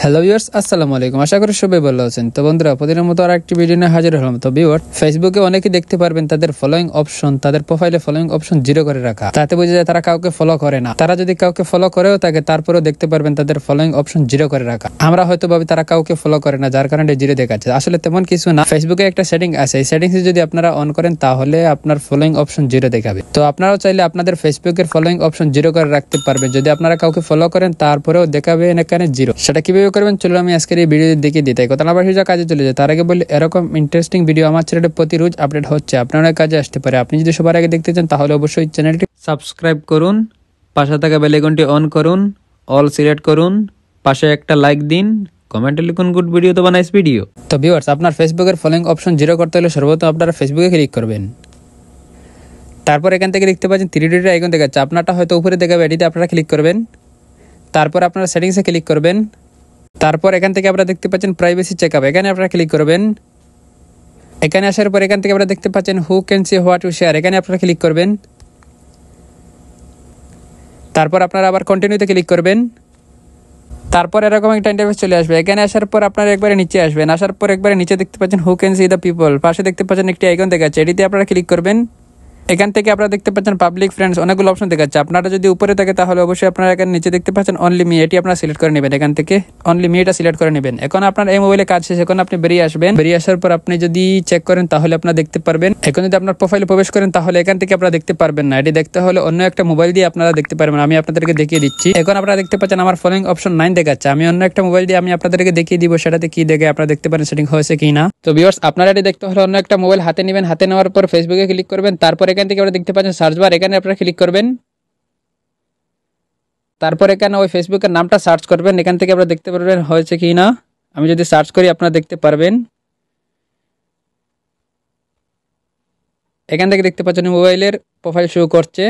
Hello viewers, আসসালামু আলাইকুম। আশা করি সবাই ভালো আছেন। তো বন্ধুরা, প্রতিদিনের মতো আরেকটি ভিডিও নিয়ে হাজির হলাম। তো ভিউয়ার, ফেসবুকে অনেকেই দেখতে পারবেন তাদের ফলোইং অপশন, তাদের প্রোফাইলে ফলোইং অপশন জিরো করে রাখা। তাতে বোঝা যায় তারা কাউকে ফলো করে না। তারা যদি কাউকে ফলো করেও থাকে, তারপরেও দেখতে পারবেন তাদের ফলোইং অপশন জিরো করে রাখা। আমরা হয়তো ভাবি তারা কাউকে ফলো করে না, যার কারণে জিরো দেখাচ্ছে। আসলে তেমন কিছু না। ফেসবুকে একটা সেটিং আছে, এই সেটিংস যদি আপনারা অন করেন তাহলে আপনার ফলোইং অপশন জিরো দেখাবে। তো আপনারাও চাইলে আপনাদের ফেসবুকের ফলোইং অপশন জিরো করে রাখতে পারবেন। যদি আপনারা কাউকে ফলো করেন তারপরেও দেখাবে এখানে জিরো। সেটা কিভাবে করবেন চলুন আমি আজকের এই ভিডিও দেখে দিই। তাই কথা না বাড়িয়ে কাজে চলে যায়। তার আগে বলি, এরকম ইন্টারেস্টিং ভিডিও আমার চ্যানেলে প্রতি রোজ আপডেট হচ্ছে, আপনার কাজে আসতে পারে। আপনি যদি সবার আগে দেখতে চান তাহলে অবশ্যই চ্যানেলটি সাবস্ক্রাইব করুন, পাশে থাকা বেল আইকনটি অন করুন, অল সিলেক্ট করুন, পাশে একটা লাইক দিন, কমেন্টে লিখুন গুড ভিডিও তো নাইস ভিডিও। তো ভিউয়ার্স, আপনার ফেসবুকের ফলোইং অপশন জিরো করতে হলে সর্বপ্রথম আপনারা ফেসবুকে ক্লিক করবেন। তারপর এখান থেকে দেখতে পাচ্ছেন 3 ডট আইকন দেখাচ্ছে, আপনারটা হয়তো উপরে দেখাবে, এটিতে আপনারা ক্লিক করবেন। তারপর আপনারা সেটিংসে ক্লিক করবেন। তারপর এখান থেকে আপনারা দেখতে পাচ্ছেন প্রাইভেসি চেকআপ, এখানে আপনারা ক্লিক করবেন। এখানে আসার পর এখান থেকে আপনারা দেখতে পাচ্ছেন who can see what to share, এখানে আপনারা ক্লিক করবেন। তারপর আপনারা আবার কন্টিনিউতে ক্লিক করবেন। তারপর এরকম একটা ইন্টারফেস চলে আসবে। এখানে আসার পর আপনারা একবারে নিচে আসবেন। আসার পর একবারে নিচে দেখতে পাচ্ছেন who can see the people, পাশে দেখতে পাচ্ছেন একটি আইকন দেখাচ্ছে, এটিতে আপনারা ক্লিক করবেন। এখান থেকে আপনারা দেখতে পাচ্ছেন পাবলিক ফ্রেন্ডস, অনেকগুলো অপশন দেখাচ্ছে। আপনারা যদি উপরে থাকে তাহলে অবশ্যই আপনারা এখানে নিচে দেখতে পাচ্ছেন অনলি মি, এটি আপনারা সিলেক্ট করে নেবেন। এখান থেকে অনলি মি এটা সিলেক্ট করে নেবেন। এখন আপনার এই মোবাইলে কাজ শেষ, এখন আপনি বেরিয়ে আসবেন। বেরিয়ে আসার পর আপনি যদি চেক করেন তাহলে আপনারা দেখতে পারবেন। এখন যদি আপনার প্রোফাইলে প্রবেশ করেন তাহলে এখান থেকে আপনারা দেখতে পারবেন না, এটি দেখতে হলে অন্য একটা মোবাইল দিয়ে আপনারা দেখতে পারবেন। আমি আপনাদেরকে দেখিয়ে দিচ্ছি। এখন আপনারা দেখতে পাচ্ছেন আমার ফলোইং অপশন 9 দেখাচ্ছে। আমি অন্য একটা মোবাইল দিয়ে আমি আপনাদেরকে দেখিয়ে দিব সেটাতে কি দেখে আপনারা দেখতে পারেন সেটিং হয়েছে কি না। তো ভিউয়ার্স, আপনারা এটি দেখতে হলে অন্য একটা মোবাইল হাতে নেবেন। হাতে নেওয়ার পর ফেসবুকে ক্লিক করবেন। তারপর এখান থেকে আপনারা দেখতে পাচ্ছেন সার্চ বার, এখানে আপনারা ক্লিক করবেন। তারপর এখানে ওই ফেসবুকের নামটা সার্চ করবেন। এখান থেকে আপনারা দেখতে পারবেন হয়েছে কি না। আমি যদি সার্চ করি আপনারা দেখতে পারবেন। এখান থেকে দেখতে পাচ্ছেন মোবাইলের প্রোফাইল শো করছে।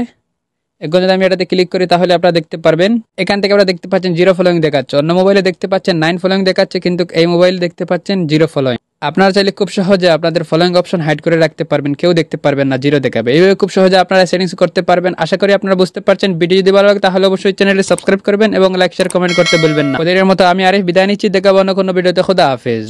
এখন যদি আমি এটাতে ক্লিক করি তাহলে আপনারা দেখতে পারবেন। এখান থেকে আপনারা দেখতে পাচ্ছেন জিরো ফলোইং দেখাচ্ছে। অন্য মোবাইলে দেখতে পাচ্ছেন 9 ফলোইং দেখাচ্ছে, কিন্তু এই মোবাইলে দেখতে পাচ্ছেন জিরো ফলোইং। আপনারা চাইলে খুব সহজে আপনাদের ফলোইং অপশন হাইড করে রাখতে পারবেন, কেউ দেখতে পারবেন না, জিরো দেখাবে। এইভাবে খুব সহজে আপনারা সেটিংস করতে পারবেন। আশা করি আপনারা বুঝতে পারছেন। ভিডিও যদি ভালো লাগে তাহলে অবশ্যই চ্যানেলটি সাবস্ক্রাইব করবেন এবং লাইক শেয়ার কমেন্ট করতে ভুলবেন না। প্রতিদিনের মতো আমি আরিফ বিদায় নিচ্ছি, দেখাবো অন্য কোনো ভিডিওতে। খোদা হাফেজ।